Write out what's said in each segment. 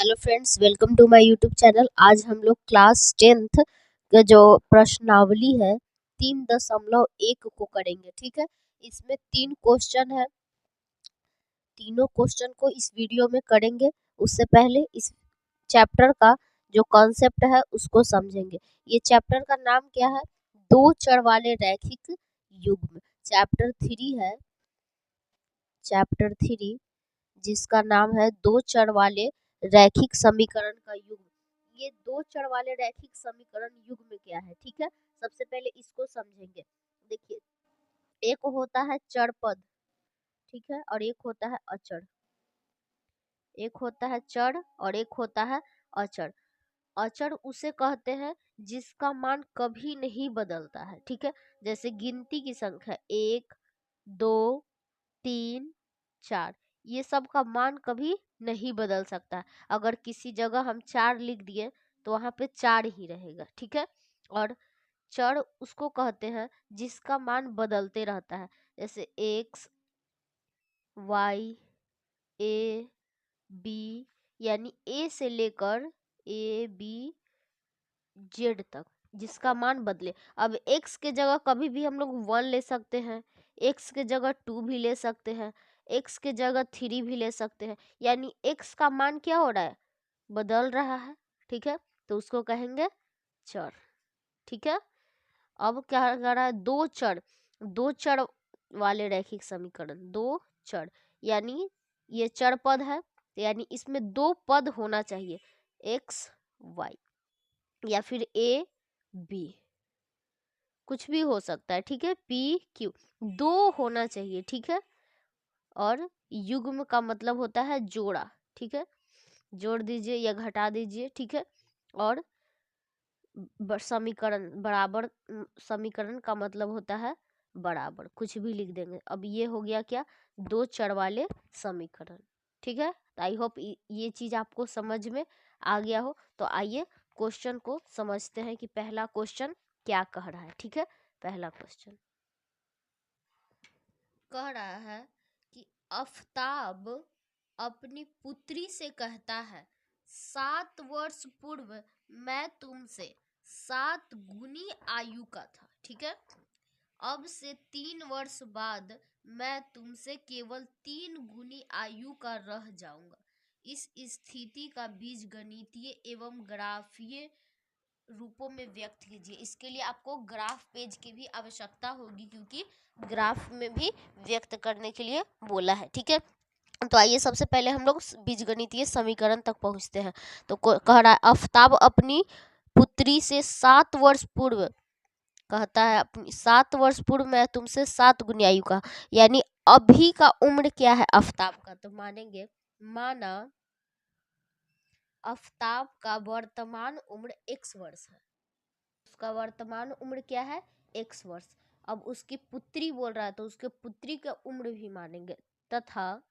Hello friends, welcome to my YouTube channel. आज हम लोग क्लास 10th का जो प्रश्नावली है 3.1 को करेंगे। ठीक है, इसमें 3 क्वेश्चन है। तीनों क्वेश्चन को इस वीडियो में करेंगे। उससे पहले इस चैप्टर का जो कॉन्सेप्ट है उसको समझेंगे। ये चैप्टर का नाम क्या है? दो चर वाले रैखिक युग्म। चैप्टर 3 जिसका नाम है दो चर वाले रैखिक समीकरण का युग्म। ये दो चर वाले रैखिक समीकरण युग्म क्या है? ठीक है, सबसे पहले इसको समझेंगे। देखिए, एक होता है चर पद, ठीक है, और एक होता है अचर। एक होता है चर और एक होता है अचर। अचर उसे कहते हैं जिसका मान कभी नहीं बदलता है। ठीक है, जैसे गिनती की संख्या 1, 2, 3, 4, ये सब का मान कभी नहीं बदल सकता है। अगर किसी जगह हम 4 लिख दिए तो वहां पे 4 ही रहेगा। ठीक है, और चर उसको कहते हैं जिसका मान बदलते रहता है, जैसे x, y, a, b, यानी a से लेकर a, b, z तक जिसका मान बदले। अब x के जगह कभी भी हम लोग 1 ले सकते हैं, x के जगह 2 भी ले सकते हैं, x के जगह 3 भी ले सकते हैं, यानी x का मान क्या हो रहा है? बदल रहा है। ठीक है, तो उसको कहेंगे चर। ठीक है, अब क्या कर रहा है? दो चर वाले रैखिक समीकरण, दो चर, यानी ये चर पद है, यानी इसमें 2 पद होना चाहिए, x, y, या फिर a, b, कुछ भी हो सकता है। ठीक है, p, q, 2 होना चाहिए। ठीक है, और युग्म का मतलब होता है जोड़ा। ठीक है, जोड़ दीजिए या घटा दीजिए। ठीक है, और समीकरण बराबर, समीकरण का मतलब होता है बराबर, कुछ भी लिख देंगे। अब ये हो गया क्या? दो चर वाले समीकरण। ठीक है, तो आई होप ये चीज आपको समझ में आ गया हो। तो आइए क्वेश्चन को समझते हैं कि पहला क्वेश्चन क्या कह रहा है। ठीक है, पहला क्वेश्चन कह रहा है कि आफताब अपनी पुत्री से कहता है, 7 वर्ष पूर्व मैं तुमसे 7 गुनी आयु का था। ठीक है, अब से 3 वर्ष बाद मैं तुमसे केवल 3 गुनी आयु का रह जाऊंगा। इस स्थिति का बीजगणितीय एवं ग्राफीय रूपों में व्यक्त कीजिए। इसके लिए आपको ग्राफ पेज की भी आवश्यकता होगी, क्योंकि ग्राफ में भी व्यक्त करने के लिए बोला है। ठीक है, तो आइए सबसे पहले हम लोग बीजगणितीय समीकरण तक पहुंचते हैं। तो कह रहा है आफताब अपनी पुत्री से 7 वर्ष पूर्व कहता है, अपनी 7 वर्ष पूर्व मैं तुमसे 7 गुनी आयु का, यानी अभी का उम्र क्या है आफताब का? तो मानेंगे, माना आफताब का वर्तमान उम्र x वर्ष है। उसका वर्तमान उम्र क्या है? x वर्ष। अब उसकी पुत्री बोल रहा है तो उसके पुत्री का उम्र भी मानेंगे, तथा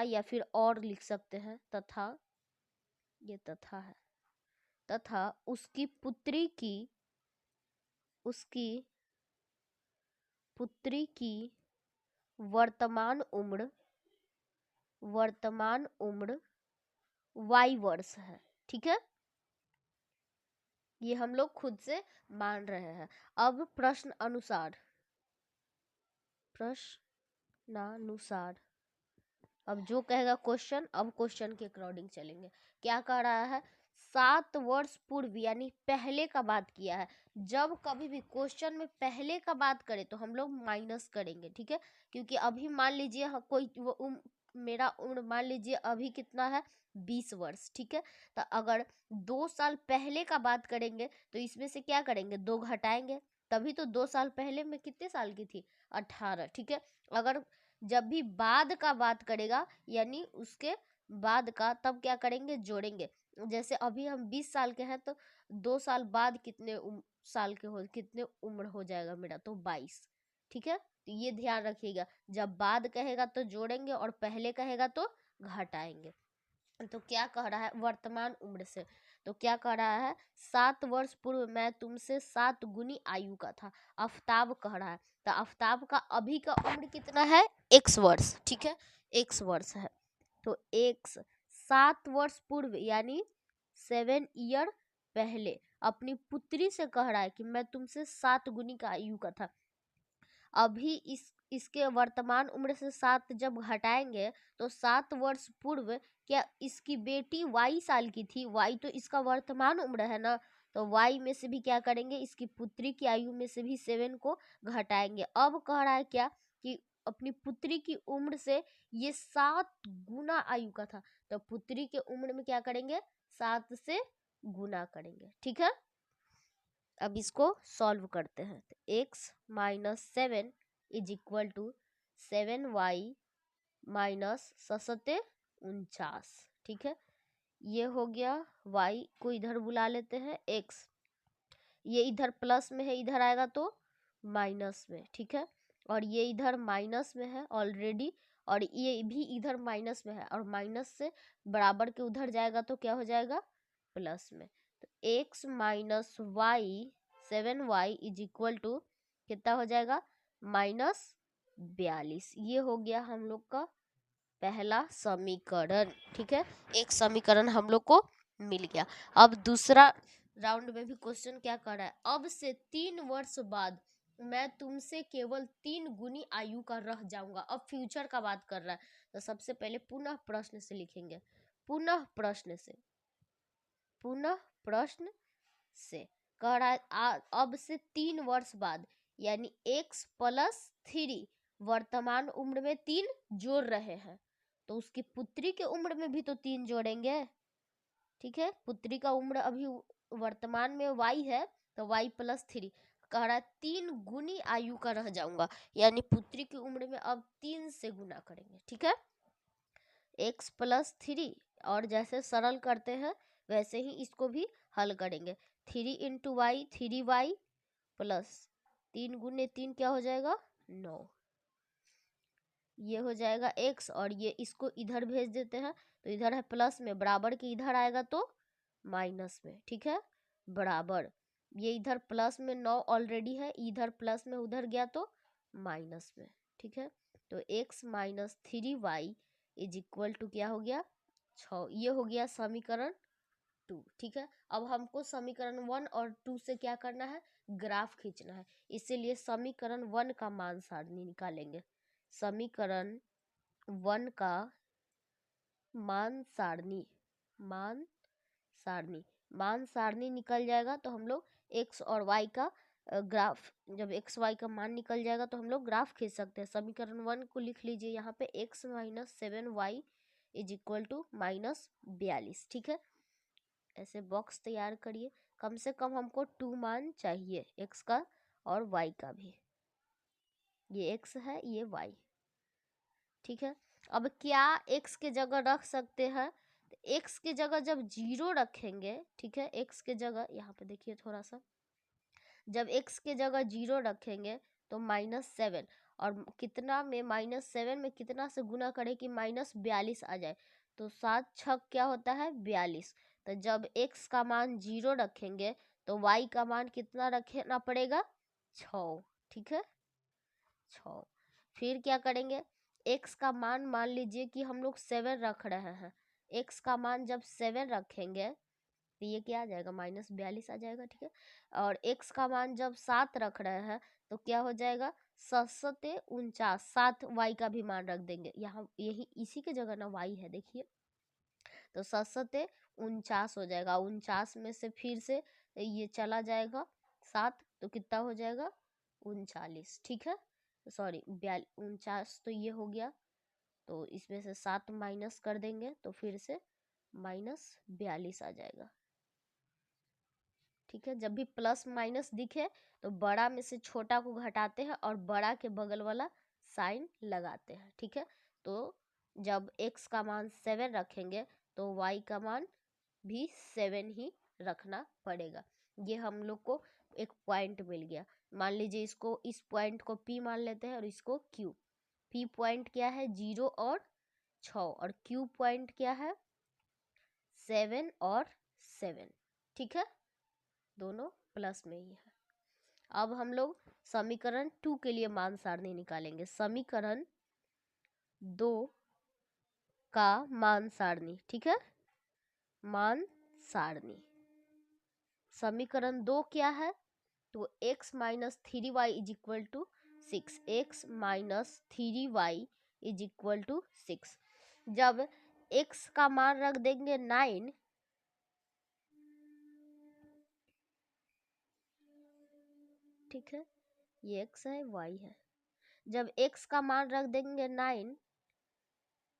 या फिर और लिख सकते हैं, तथा, ये तथा है, तथा उसकी पुत्री की वर्तमान उम्र y वर्ष है। ठीक है, ये हम लोग खुद से मान रहे हैं। अब प्रश्नानुसार अब जो कहेगा क्वेश्चन, अब क्वेश्चन के अकॉर्डिंग चलेंगे। क्या कह रहा है? 7 वर्ष पूर्व, यानी पहले का बात किया है। जब कभी भी क्वेश्चन में पहले का बात करें तो हम लोग माइनस करेंगे। ठीक है, क्योंकि अभी मान लीजिए कोई मेरा उम्र मान लीजिए अभी कितना है? 20 वर्ष। ठीक है, तो अगर 2 साल पहले का बात करेंगे तो इसमें से क्या करेंगे? 2 घटाएंगे, तभी तो 2 साल पहले मैं कितने साल की थी? 18। ठीक है, अगर जब भी बाद का बात करेगा, यानी उसके बाद का, तब क्या करेंगे? जोड़ेंगे। जैसे अभी हम 20 साल के हैं तो 2 साल बाद कितने साल के हो, कितने उम्र हो जाएगा मेरा? तो 22। ठीक है, तो ये ध्यान रखिएगा, जब बाद कहेगा तो जोड़ेंगे और पहले कहेगा तो घटाएंगे। तो क्या कह रहा है? वर्तमान उम्र से, तो क्या कह रहा है? 7 वर्ष पूर्व मैं तुमसे 7 गुनी आयु का था, आफताब कह रहा है। तो आफताब का अभी का उम्र कितना है? x वर्ष। ठीक है, x वर्ष है, तो x 7 वर्ष पूर्व यानी 7 ईयर पहले अपनी पुत्री से कह रहा है कि मैं तुमसे 7 गुनी का आयु का था। अभी इसके वर्तमान उम्र से 7 जब घटाएंगे तो 7 वर्ष पूर्व क्या इसकी बेटी y साल की थी, y तो इसका वर्तमान उम्र है ना, तो y में से भी क्या करेंगे, इसकी पुत्री की आयु में से भी 7 को घटाएंगे। अब कह रहा है क्या कि अपनी पुत्री की उम्र से ये 7 गुना आयु का था, तो पुत्री के उम्र में क्या करेंगे, 7 से गुना करेंगे। ठीक है, अब इसको सॉल्व करते हैं। तो x minus 7 is equal to 7y minus 49। ठीक है, ये हो गया, y को इधर बुला लेते हैं, x ये इधर प्लस में है, इधर आएगा तो माइनस में। ठीक है, और ये इधर माइनस में है ऑलरेडी, और ये भी इधर माइनस में है, और माइनस से बराबर के उधर जाएगा तो क्या हो जाएगा, प्लस में। तो x minus Y 7y is equal to कितना हो जाएगा, -42। ये हो गया हम लोग का पहला समीकरण। ठीक है, एक समीकरण हम लोग को मिल गया। अब दूसरा राउंड में भी क्वेश्चन क्या कर रहा है, अब से 3 वर्ष बाद मैं तुमसे केवल 3 गुनी आयु का रह जाऊंगा। अब फ्यूचर का बात कर रहा है, तो सबसे पहले पुनः प्रश्न से लिखेंगे, पुनः प्रश्न से कह रहा है अब से 3 वर्ष बाद, यानी x प्लस 3 वर्तमान उम्र में 3 जोड़ रहे हैं, तो उसकी पुत्री के उम्र में भी तो 3 जोड़ेंगे। ठीक है, पुत्री का उम्र अभी वर्तमान में y है, तो y प्लस 3 कह रहा है 3 गुनी आयु का रह जाऊंगा, यानी पुत्री की उम्र में अब 3 से गुना करेंगे। ठीक है, x प्लस 3, और जैसे सरल करते हैं वैसे ही इसको भी हल करेंगे। 3 इंटू वाई 3y प्लस 3 गुने 3 क्या हो जाएगा, 9। ये हो जाएगा x, और ये इसको इधर भेज देते हैं, तो इधर है प्लस में, बराबर के इधर आएगा तो माइनस में। ठीक है, बराबर ये इधर प्लस में 9 ऑलरेडी है, इधर प्लस में उधर गया तो माइनस में। ठीक है, तो x minus 3y is equal to क्या हो गया, 6। ये हो गया समीकरण 2। ठीक है, अब हमको समीकरण 1 और 2 से क्या करना है, ग्राफ खींचना है, इसीलिए समीकरण 1 का मान सारणी निकालेंगे। समीकरण 1 का मान सारणी निकल जाएगा तो हम लोग x और y का ग्राफ, जब x y का मान निकल जाएगा तो हम लोग ग्राफ खींच सकते हैं। समीकरण 1 को लिख लीजिए यहाँ पे, x minus 7y is equal to -42। ठीक है, ऐसे बॉक्स तैयार करिए, कम से कम हमको 2 मान चाहिए, x का और y का भी। ये x है, ये y। ठीक है, अब क्या x के जगह रख सकते हैं, तो x के जगह जब 0 रखेंगे, ठीक है, x के जगह यहाँ पे देखिए थोड़ा सा, जब x के जगह 0 रखेंगे तो -7, और कितना में -7 में कितना से गुना करें कि -42 आ जाए, तो 7 छक क्या होता है, 42। तो जब x का मान 0 रखेंगे तो y का मान कितना रखना पड़ेगा, 6। ठीक है, 6। फिर क्या करेंगे, x का मान लीजिए कि हम लोग 7 रख रहे हैं, x का मान जब 7 रखेंगे तो ये क्या आ जाएगा, -42 आ जाएगा। ठीक है, और x का मान जब 7 रख रहे हैं तो क्या हो जाएगा, 7 7 y का भी मान रख देंगे यहाँ, यही इसी के जगह ना y है, देखिए, तो 7 हो जाएगा। 49 में से फिर से ये चला जाएगा 7, तो कितना हो जाएगा, 39। ठीक है, सॉरी 49, तो ये हो गया, तो इसमें से 7 माइनस कर देंगे तो फिर से -42 आ जाएगा। ठीक है, जब भी प्लस माइनस दिखे तो बड़ा में से छोटा को घटाते हैं और बड़ा के बगल वाला साइन लगाते हैं। ठीक है, तो जब x का मान 7 रखेंगे तो y का मान भी 7 ही रखना पड़ेगा। ये हम लोग को एक पॉइंट मिल गया। मान लीजिए इसको, इस पॉइंट को P मान लेते हैं और इसको Q। P पॉइंट क्या है, 0 और 6, और Q पॉइंट क्या है, 7 और 7। ठीक है, दोनों प्लस में ही है। अब हम लोग समीकरण 2 के लिए मान सारणी निकालेंगे। समीकरण 2 का मान सारणी, ठीक है, मान सारणी। समीकरण 2 क्या है, तो x minus 3y is equal to 6, x minus 3y is equal to 6। जब x का मान रख देंगे 9, ठीक है, ये x है, y है। जब x का मान रख देंगे 9,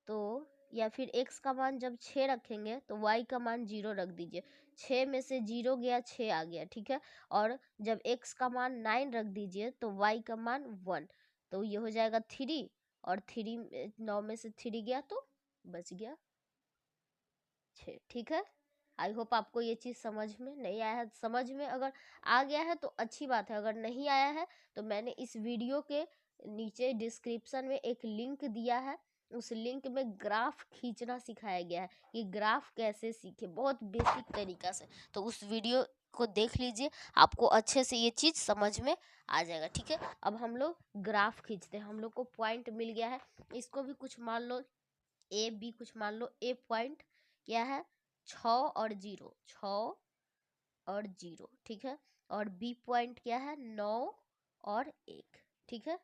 तो या फिर x का मान जब 6 रखेंगे तो y का मान 0 रख दीजिए। 6 में से 0 गया, 6 आ गया, ठीक है। और जब x का मान 9 रख दीजिए तो y का मान 1, तो ये हो जाएगा 3, और 9 में से 3 गया तो बच गया 6, ठीक है। आई होप आपको ये चीज़ समझ में नहीं आया है। समझ में अगर आ गया है तो अच्छी बात है, अगर नहीं आया है तो मैंने इस वीडियो के नीचे डिस्क्रिप्शन में एक लिंक दिया है, उस लिंक में ग्राफ खींचना सिखाया गया है कि ग्राफ कैसे सीखे, बहुत बेसिक तरीका से। तो उस वीडियो को देख लीजिए, आपको अच्छे से ये चीज़ समझ में आ जाएगा, ठीक है। अब हम लोग ग्राफ खींचते हैं। हम लोग को पॉइंट मिल गया है, इसको भी कुछ मान लो ए, बी कुछ मान लो। ए पॉइंट क्या है, 6 और 0, 6 और 0, ठीक है। और बी पॉइंट क्या है, 9 और 1, ठीक है।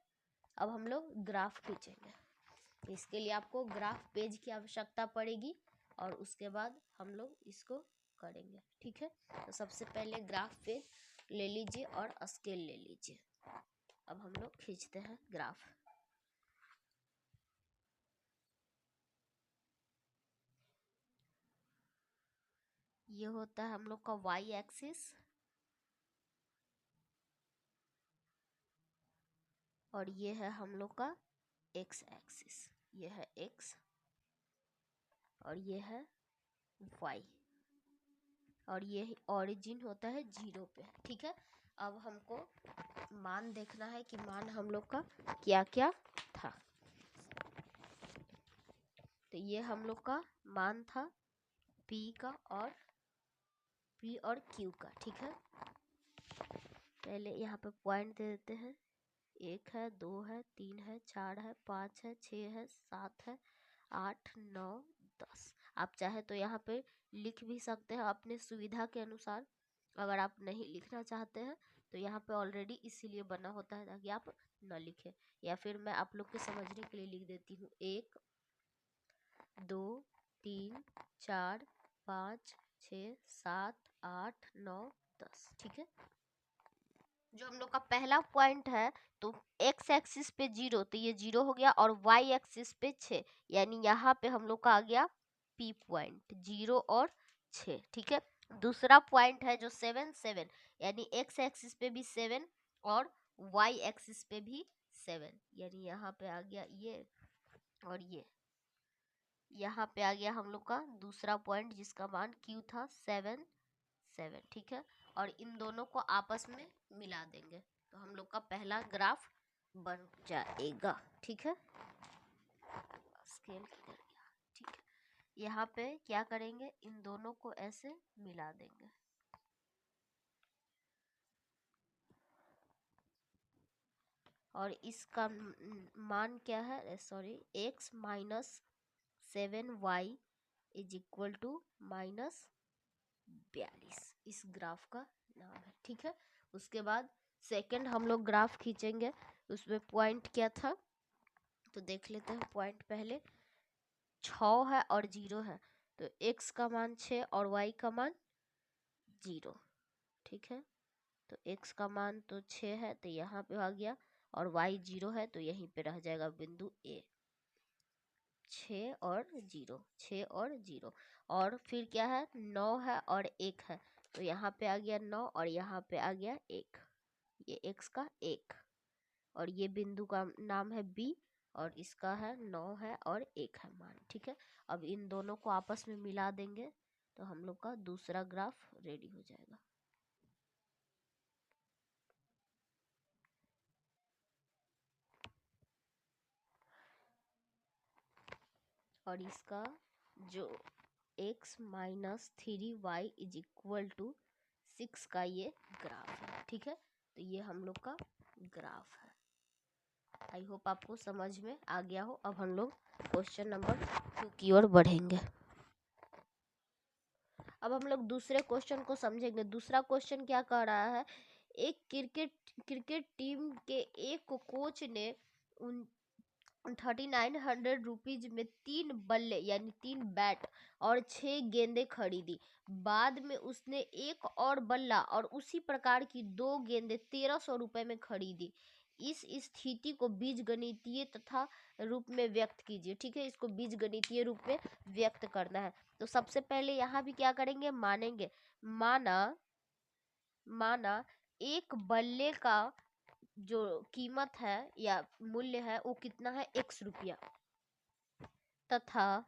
अब हम लोग ग्राफ खींचेंगे। इसके लिए आपको ग्राफ पेज की आवश्यकता पड़ेगी, और उसके बाद हम लोग इसको करेंगे, ठीक है। तो सबसे पहले ग्राफ पेज ले लीजिए और स्केल ले लीजिए। अब हम लोग खींचते हैं ग्राफ। ये होता है हम लोग का वाई एक्सिस, और ये है हम लोग का एक्स एक्सिस। ये है एक्स और ये है वाई, और ये ओरिजिन होता है 0 पे, ठीक है। अब हमको मान देखना है कि मान हम लोग का क्या क्या था। तो ये हम लोग का मान था P का और P और Q का, ठीक है। पहले यहाँ पे पॉइंट दे देते हैं। 1 है, 2 है, 3 है, 4 है, 5 है, 6 है, 7 है, 8, 9, 10। आप चाहे तो यहाँ पे लिख भी सकते हैं अपने सुविधा के अनुसार। अगर आप नहीं लिखना चाहते हैं तो यहाँ पे ऑलरेडी इसीलिए बना होता है ताकि आप न लिखें, या फिर मैं आप लोग के समझने के लिए लिख देती हूँ। 1, 2, 3, 4, 5, 6, 7, 8, 9, 10, ठीक है। जो हम लोग का पहला पॉइंट है, तो एक्स एक्सिस पे 0, तो ये 0 हो गया, और वाई एक्सिस पे 6, यानी यहाँ पे हम लोग का आ गया P पॉइंट 0 और 6, ठीक है। दूसरा पॉइंट है जो 7, 7, यानी एक्स एक्सिस पे भी 7 और वाई एक्सिस पे भी 7, यानी यहाँ पे आ गया ये, और ये यहाँ पे आ गया हम लोग का दूसरा पॉइंट जिसका मान Q था 7, 7, ठीक है। और इन दोनों को आपस में मिला देंगे तो हम लोग का पहला ग्राफ बन जाएगा, ठीक है। स्केल किधर गया, ठीक है। यहाँ पे क्या करेंगे, इन दोनों को ऐसे मिला देंगे, और इसका मान क्या है, sorry, x minus 7y is equal to minus 42, इस ग्राफ का नाम है, ठीक है। उसके बाद सेकंड हम लोग ग्राफ खींचेंगे, उसमें पॉइंट क्या था तो देख लेते हैं। पॉइंट पहले 6 है और 0 है, तो x का मान 6 और y का मान 0, ठीक है। तो x का मान तो 6 है तो यहाँ पे आ गया, और y 0 है तो यहीं पे रह जाएगा बिंदु A। 6 और 0, 6 और 0, और फिर क्या है, 9 है और 1 है, तो यहाँ पे आ गया 9 और यहाँ पे आ गया 1, ये x का 1, और ये बिंदु का नाम है B, और इसका है 9 है और 1 है मान, ठीक है। अब इन दोनों को आपस में मिला देंगे तो हम लोग का दूसरा ग्राफ रेडी हो जाएगा। और इसका जो x minus 3y is equal to 6 का ये ग्राफ है, ठीक है। तो ये हम लोग का ग्राफ है। आई होप आपको समझ में आ गया हो। अब हम लोग क्वेश्चन नंबर 2 की ओर बढ़ेंगे। अब हम लोग दूसरे क्वेश्चन को समझेंगे। दूसरा क्वेश्चन क्या कह रहा है, एक क्रिकेट टीम के एक कोच ने 3900 रुपीज में 3 बल्ले यानी 3 बैट और 6 गेंदें खरीदी। बाद में उसने एक और बल्ला और उसी प्रकार की 2 गेंदें 1300 रुपए में खरीदी। इस स्थिति को बीजगणितीय तथा रूप में व्यक्त कीजिए। ठीक है, इसको बीजगणितीय रूप में व्यक्त करना है। तो सबसे पहले यहाँ भी क्या करेंगे, मानेंगे। माना एक बल्ले का जो कीमत है या मूल्य है वो कितना है, x रुपया, तथा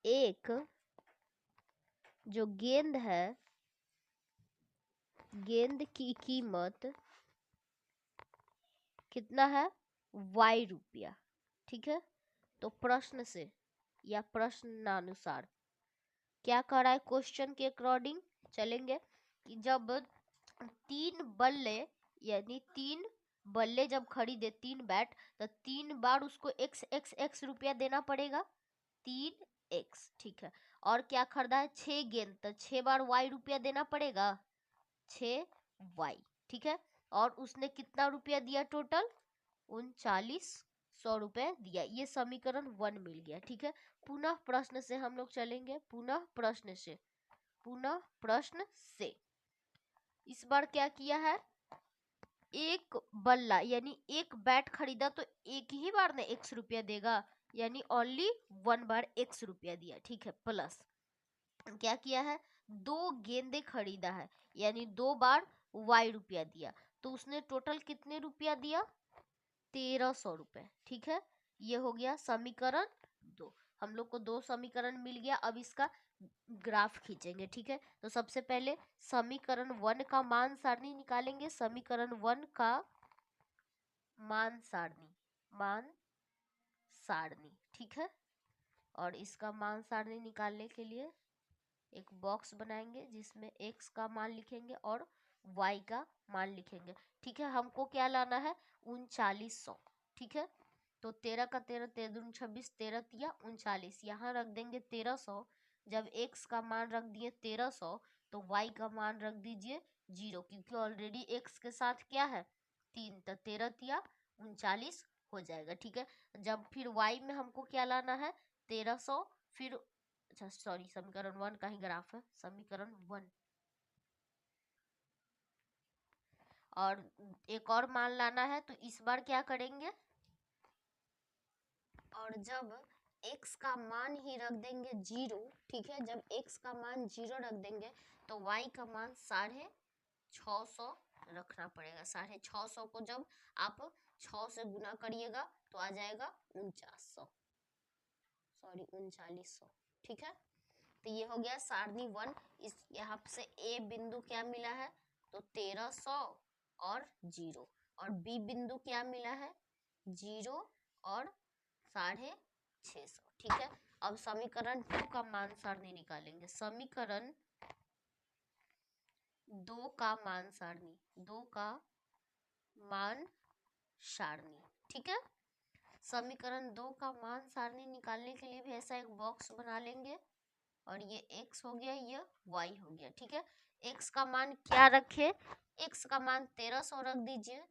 एक जो गेंद है, गेंद की कीमत कितना है, y रुपया। ठीक है, तो प्रश्न से या प्रश्नानुसार क्या कर रहा है, क्वेश्चन के अकॉर्डिंग चलेंगे कि जब 3 बल्ले यानी 3 बल्ले जब खरीदे, 3 बैट, तो 3 बार उसको x रुपया देना पड़ेगा, 3x। ठीक है, और क्या खरीदा है, 6 गेंद, तो 6 बार y रुपया देना पड़ेगा, 6y। ठीक है, और उसने कितना रुपया दिया, टोटल 3900 रुपए दिया। ये समीकरण 1 मिल गया। ठीक है, पुनः प्रश्न से हम लोग चलेंगे, पुनः प्रश्न से इस बार क्या किया है, एक बल्ला यानी एक बैट खरीदा तो एक ही बार ने x रुपया देगा, यानी ओनली 1 बार x रुपया दिया। ठीक है, प्लस क्या किया है, 2 गेंदे खरीदा है यानी 2 बार y रुपया दिया, तो उसने टोटल कितने रुपया दिया, 1300 रुपए। ठीक है, ये हो गया समीकरण 2। हम लोग को 2 समीकरण मिल गया। अब इसका ग्राफ खींचेंगे। ठीक है, तो सबसे पहले समीकरण 1 का मान सारणी निकालेंगे। समीकरण 1 का मान सारणी। ठीक है, और इसका मान सारणी निकालने के लिए एक बॉक्स बनाएंगे जिसमें x का मान लिखेंगे और y का मान लिखेंगे। ठीक है, हमको क्या लाना है, 3900। ठीक है, तो 13 का 13, 13 दूनी 26, 13 तिया 39, यहाँ रख देंगे 1300। जब x का मान रख दिए 1300 तो y का मान रख दीजिए 0, क्योंकि ऑलरेडी x के साथ क्या है, 3, तो 13 तिया 39 हो जाएगा। ठीक है, जब फिर y में हमको क्या लाना है, 1300, फिर अच्छा सॉरी, समीकरण 1 का ही ग्राफ है, समीकरण 1। और एक और मान लाना है, तो इस बार क्या करेंगे, और जब x का मान ही रख देंगे 0। ठीक है, जब x का मान 0 रख देंगे तो y का मान 650 रखना पड़ेगा। 650 को जब आप 6 से गुना करिएगा तो आ जाएगा 3900। ठीक है, तो ये हो गया सारणी 1। इस यहाँ से ए बिंदु क्या मिला है, तो 1300 और 0, और बी बिंदु क्या मिला है, 0 और 650। ठीक है, अब समीकरण 2 का मान सारणी निकालेंगे। समीकरण 2 का मान सारणी, 2 का मान सारणी। ठीक है, समीकरण 2 का मान सारणी निकालने के लिए भी ऐसा एक बॉक्स बना लेंगे, और ये x हो गया, ये y हो गया। ठीक है, x का मान क्या रखे, x का मान 1300 रख दीजिए,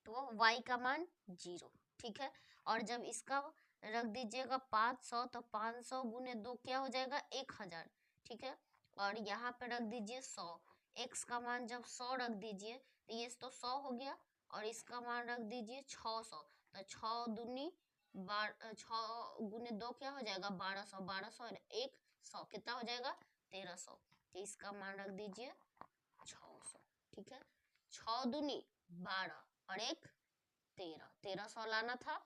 तो y का मान 0। ठीक है, और जब इसका रख दीजिएगा 500, तो 500 गुने 2 क्या हो जाएगा, 1000। ठीक है, और यहाँ पे रख दीजिए 100। x का मान जब 100 रख दीजिए तो ये तो 100 हो गया, और इसका मान रख दीजिए 600, तो 6 दूनी 6 गुने 2 क्या हो जाएगा, 1200, 1200 100 कितना हो जाएगा, 1300। तो इसका मान रख दीजिए 600। ठीक है, 6 दूनी 12 और 1 13, 1300 लाना था,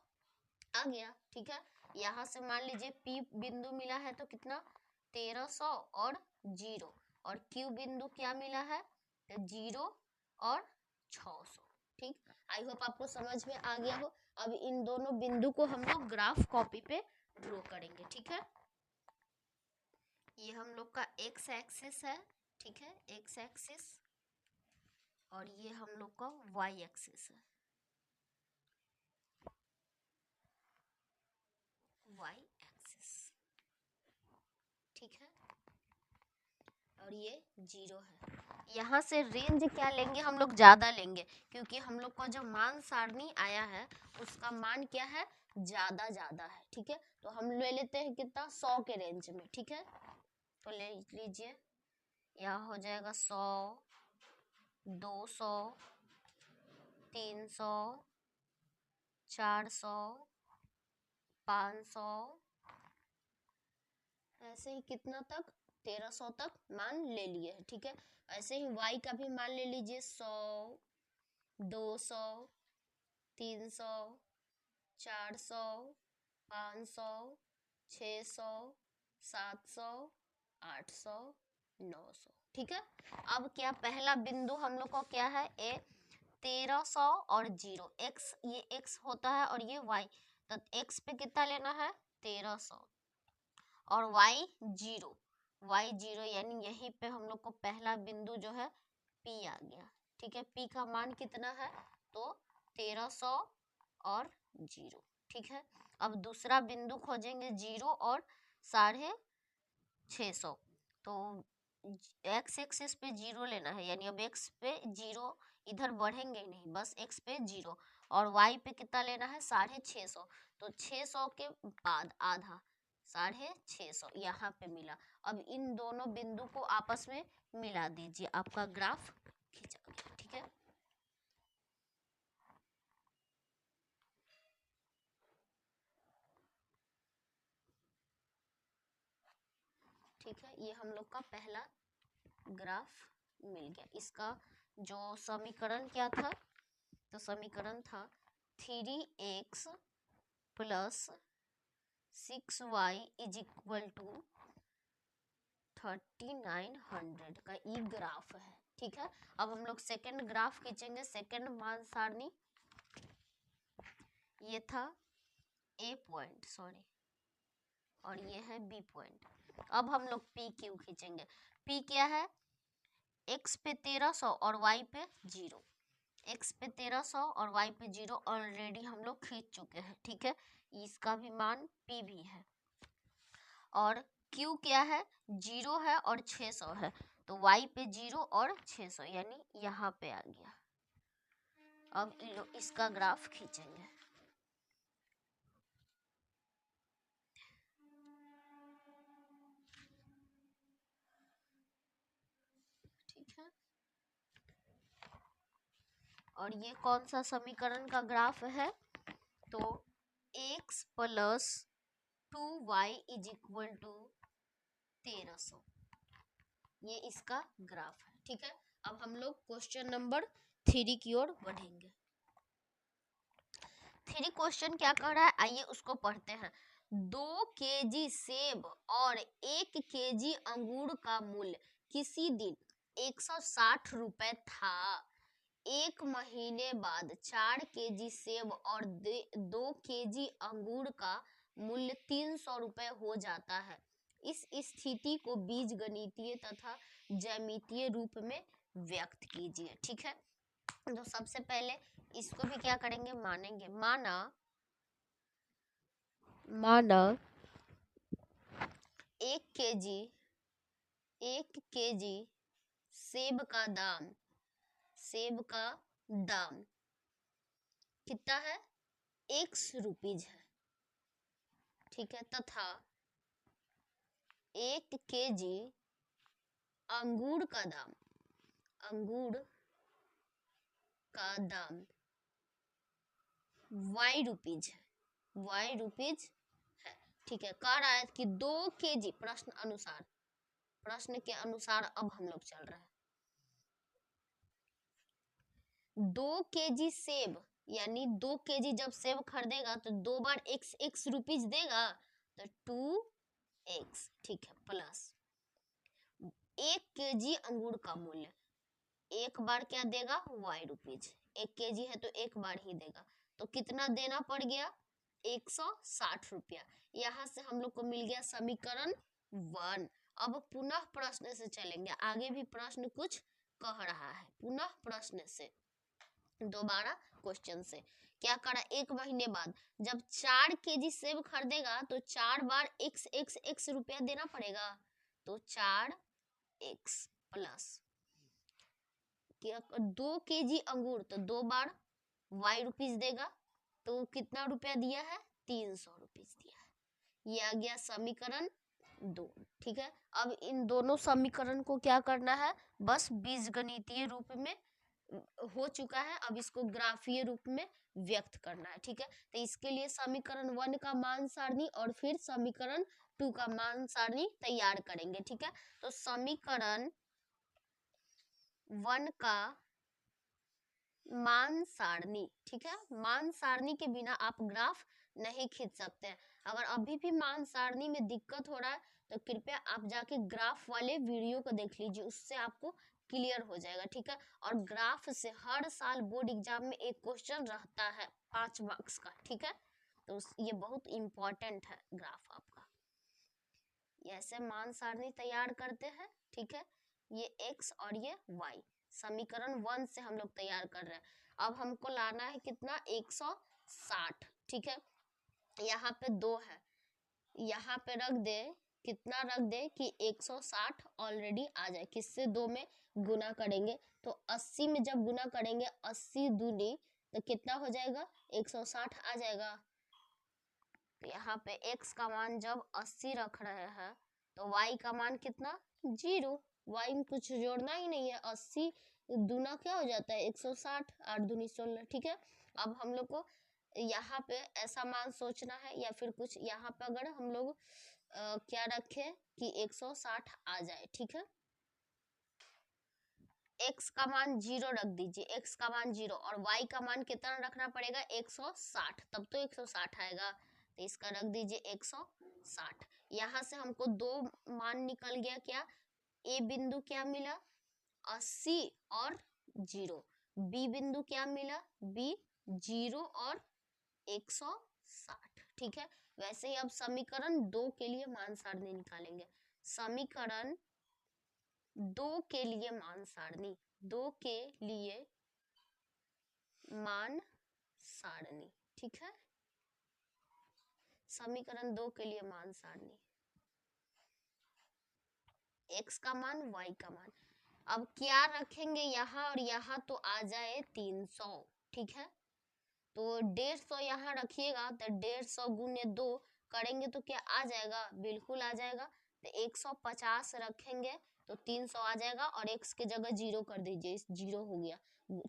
आ गया। ठीक है, यहाँ से मान लीजिए P बिंदु मिला है तो कितना, 1300 और 0, और Q बिंदु क्या मिला है, 0 और 600। ठीक, आई होप आपको समझ में आ गया हो। अब इन दोनों बिंदु को हम लोग ग्राफ कॉपी पे ड्रॉ करेंगे। ठीक है, ये हम लोग का x एक्सिस है। ठीक है, x एक्सिस, और ये हम लोग का y एक्सिस है। y एक्सिस, ठीक है, और ये 0 है। यहाँ से रेंज क्या लेंगे हम लोग, ज्यादा लेंगे, क्योंकि हम लोग को जो मान सारणी आया है उसका मान क्या है, ज्यादा है, ठीक है। तो हम ले लेते हैं कितना, 100 के रेंज में, ठीक है। तो ले लीजिए, यहाँ हो जाएगा 100, 200, 300, 400, 500, ऐसे ही कितना तक, 1300 तक मान ले लिए, ठीक है। ऐसे ही y का भी मान ले लीजिए, 100, 200, 300, 400, 500, 600, 700, 800, 900, ठीक है। अब क्या, पहला बिंदु हम लोग को क्या है, ए 1300 और 0, x, ये x होता है और ये y, तो x पे कितना लेना है, 1300, और y 0, यानी यहीं पे हम लोग को पहला बिंदु जो है P आ गया, ठीक है। P का मान कितना है, तो 1300 और 0, ठीक है। अब दूसरा बिंदु खोजेंगे 0 और 650, तो x एक्सिस पे 0 लेना है, यानी अब x पे 0, इधर बढ़ेंगे नहीं, बस x पे 0, और y पे कितना लेना है, 650, तो 600 के बाद आधा, 650 यहाँ पे मिला। अब इन दोनों बिंदु को आपस में मिला दीजिए, आपका ग्राफ खींचा गया, ठीक है। ठीक है, ये हम लोग का पहला ग्राफ मिल गया। इसका जो समीकरण क्या था, तो समीकरण था 3x plus 6y is equal to 3900 का ये ग्राफ है, ठीक है। अब हम लोग सेकंड ग्राफ खींचेंगे, सेकंड मान सारणी, ये था A पॉइंट, सॉरी, और ये है B पॉइंट। अब हम लोग P क्यू खींचेंगे। P क्या है, x पे 1300 और y पे 0, x पे 1300 और y पे 0 ऑलरेडी हम लोग खींच चुके हैं, ठीक है। इसका भी मान P भी है, और Q क्या है, 0 है और 600 है, तो y पे 0 और 600, यानी यहाँ पे आ गया। अब इसका ग्राफ खींचेंगे, ठीक है। और ये कौन सा समीकरण का ग्राफ है, तो x plus 2y is equal to 1300, ये इसका ग्राफ है, ठीक है। अब हम लोग क्वेश्चन नंबर 3 की ओर बढ़ेंगे। 3 क्वेश्चन क्या कह रहा है, आइए उसको पढ़ते हैं। 2 केजी सेब और 1 केजी अंगूर का मूल्य किसी दिन 160 रुपए था। एक महीने बाद 4 केजी सेब और 2 केजी अंगूर का मूल्य 300 रुपए हो जाता है। इस स्थिति को बीजगणितीय तथा ज्यामितीय रूप में व्यक्त कीजिए, ठीक है। तो सबसे पहले इसको भी क्या करेंगे, मानेंगे। माना 1 केजी सेब का दाम कितना है, x रुपीज है, ठीक है। तथा 1 केजी अंगूर का दाम y रुपीज है, ठीक है। कह रहा है कि 2 केजी, प्रश्न के अनुसार अब हम लोग चल रहे हैं। 2 केजी सेब, यानी 2 केजी जब सेब खरीदेगा तो 2 बार x रुपीज देगा, तो 2x, ठीक है, प्लस 1 केजी अंगूर का मूल्य, एक बार क्या देगा, y रुपीज, 1 केजी है तो एक बार ही देगा, तो कितना देना पड़ गया, 160 रुपया। यहाँ से हम लोग को मिल गया समीकरण 1। अब पुनः प्रश्न से चलेंगे, आगे भी प्रश्न कुछ कह रहा है, पुनः प्रश्न से, दोबारा क्वेश्चन से, क्या करा, 1 महीने बाद जब 4 केजी सेब खरीदेगा तो 4 बार x रुपया देना पड़ेगा, तो 4x प्लस 2 केजी अंगूर तो 2 बार y रुपीज देगा, तो कितना रुपया दिया है, 300 रुपीज दिया है। ये आ गया समीकरण 2। ठीक है, अब इन दोनों समीकरण को क्या करना है, बस बीजगणितीय रूप में हो चुका है, अब इसको ग्राफीय रूप में व्यक्त करना है। ठीक है, तो इसके लिए समीकरण 1 का मान सारणी और फिर समीकरण 2 का मान सारणी तैयार करेंगे। ठीक है, तो समीकरण 1 का मान सारणी, ठीक है, मान सारणी के बिना आप ग्राफ नहीं खींच सकते हैं। अगर अभी भी मान सारणी में दिक्कत हो रहा है तो कृपया आप जाके ग्राफ वाले वीडियो को देख लीजिए, उससे आपको क्लियर हो जाएगा। ठीक है, और ग्राफ से हर साल बोर्ड एग्जाम में एक क्वेश्चन रहता है 5 मार्क्स का। ठीक है, तो ये बहुत इंपॉर्टेंट है ग्राफ आपका। ऐसे मान सारणी तैयार करते हैं। ठीक है, ये x और ये y समीकरण 1 से हम लोग तैयार कर रहे हैं। अब हमको लाना है कितना, 160। ठीक है, यहाँ पे 2 है, यहाँ पे रख दे, कितना रख दे कि 160 ऑलरेडी आ जाए, किससे 2 में गुना करेंगे तो 80 में जब गुना करेंगे 80 दूनी तो कितना हो जाएगा, 160 आ जाएगा। यहाँ पे x का मान जब 80 रख रहे हैं तो y का मान कितना, 0। y में कुछ जोड़ना ही नहीं है, 80 दूना क्या हो जाता है, 160, 8 दूनी 16। ठीक है, अब हम लोग को यहाँ पे ऐसा मान सोचना है, या फिर कुछ यहाँ पे अगर हम लोग क्या रखे कि 160 आ जाए। ठीक है, x का मान 0 रख दीजिए, x का मान 0 और y का मान कितना रखना पड़ेगा, 160, तब तो 160 आएगा, तो इसका रख दीजिए 160। यहाँ से हमको 2 मान निकल गया, क्या a बिंदु क्या मिला, 80 और 0, b बिंदु क्या मिला, b 0 और 160। ठीक है, वैसे ही अब समीकरण 2 के लिए मान सारणी निकालेंगे। समीकरण 2 के लिए मान सारणी, 2 के लिए मान सारणी। ठीक है, समीकरण 2 के लिए मान सारणी, x का मान y का मान, अब क्या रखेंगे यहाँ और यहाँ तो आ जाए 300। ठीक है, तो 150 यहाँ रखिएगा तो 150 गुने 2 करेंगे तो क्या आ जाएगा, बिल्कुल आ जाएगा। तो 150 रखेंगे तो 300 आ जाएगा और x के जगह 0 कर दीजिए, 0 हो गया,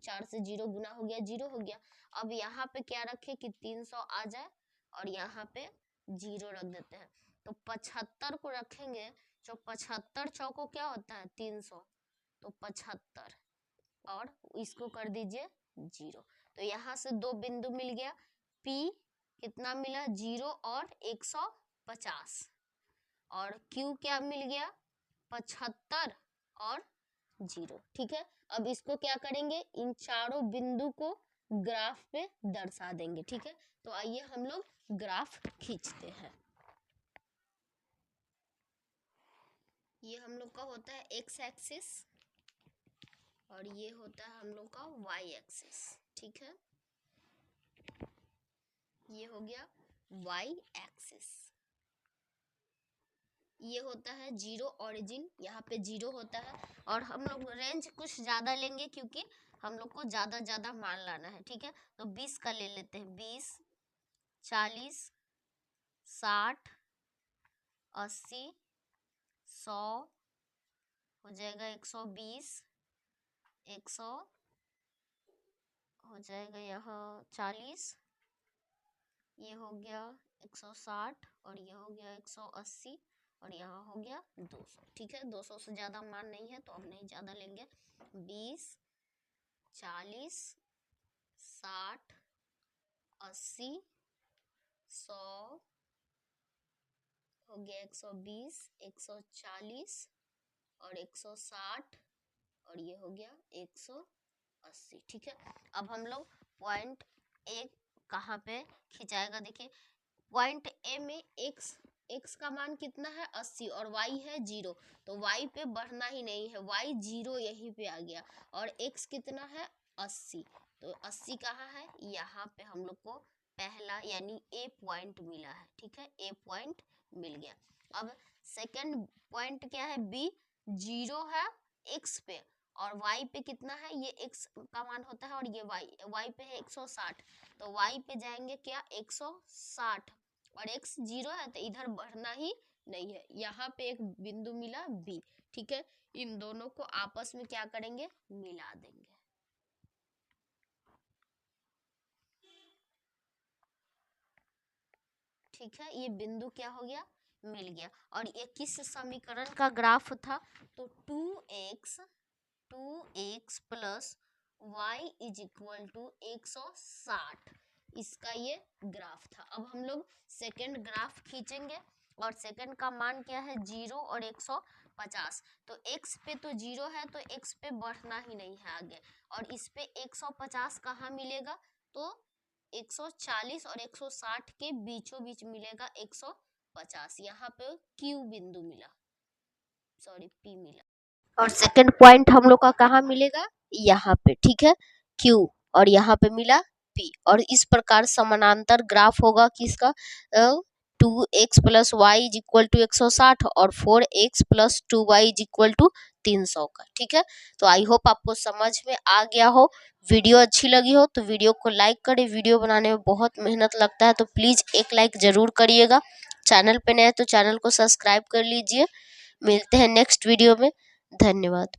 4 से 0 गुना हो गया, 0 हो गया। अब यहाँ पे क्या रखे कि 300 आ जाए और यहाँ पे 0 रख देते हैं, तो 75 को रखेंगे, जो 75 चौको क्या होता है 300, तो 75 और इसको कर दीजिए 0। तो यहाँ से 2 बिंदु मिल गया, P कितना मिला, 0 और 150, और Q क्या मिल गया, 75 और 0। ठीक है, अब इसको क्या करेंगे, इन चारों बिंदु को ग्राफ पे दर्शा देंगे। ठीक है, तो आइए हम लोग ग्राफ खींचते हैं। ये हम लोग का होता है x एक्सिस और ये होता है हम लोग का y एक्सिस। ठीक है, ये हो गया y एक्सिस, ये होता है 0 ओरिजिन, यहाँ पे 0 होता है, और हम लोग रेंज कुछ ज़्यादा लेंगे क्योंकि हम लोग को ज़्यादा मान लाना है। ठीक है, तो 20 का ले लेते हैं, 20, 40, 60, 80, 100 हो जाएगा, 120, 100 हो जाएगा, यहाँ 40, ये हो गया 160 और ये हो गया 180 और यहाँ हो गया 200। ठीक है, 200 से ज़्यादा मान नहीं है तो अब नहीं ज़्यादा लेंगे। 20, 40, 60, 80, 100 हो गया, 120, 140 और 160 और ये हो गया 180। ठीक है, अब हम लोग पॉइंट ए कहाँ पे खिंचाएगा, देखिए पॉइंट ए में x का मान कितना है 80 और y है 0, तो y पे बढ़ना ही नहीं है, y 0 यहीं पे आ गया और x कितना है 80, तो 80 कहाँ है, यहाँ पे हम लोग को पहला यानी ए पॉइंट मिला है, ठीक है, ए पॉइंट मिल गया। अब सेकंड पॉइंट क्या है, बी, 0 है x पे और y पे कितना है, ये x का मान होता है और ये y पे है 160, तो y पे जाएंगे क्या 160 और x 0 है तो इधर बढ़ना ही नहीं है। यहाँ पे एक बिंदु मिला B, ठीक है, इन दोनों को आपस में क्या करेंगे, मिला देंगे। ठीक है, ये बिंदु क्या हो गया, मिल गया। और ये किस समीकरण का ग्राफ था, तो 2x plus y is equal to 160, इसका ये ग्राफ था। अब हम लोग सेकंड ग्राफ खींचेंगे और सेकंड का मान क्या है, 0 और 150, तो x पे तो 0 है तो x पे बढ़ना ही नहीं है आगे, और इस पे 150 कहाँ मिलेगा, तो 140 और 160 के बीचों बीच मिलेगा 150, यहाँ पे Q बिंदु मिला, सॉरी P मिला। और सेकंड पॉइंट हम लोग का कहाँ मिलेगा, यहाँ पे, ठीक है, Q, और यहाँ पे मिला P। और इस प्रकार समानांतर ग्राफ होगा किसका, 2x plus y is equal to 160 और 4x plus 2y is equal to 300 का, ठीक है। तो आई होप आपको समझ में आ गया हो। वीडियो अच्छी लगी हो तो वीडियो को लाइक करें, वीडियो बनाने में बहुत मेहनत लगता है तो प्लीज़ एक लाइक ज़रूर करिएगा। चैनल पे नए तो चैनल को सब्सक्राइब कर लीजिए। मिलते हैं नेक्स्ट वीडियो में, धन्यवाद।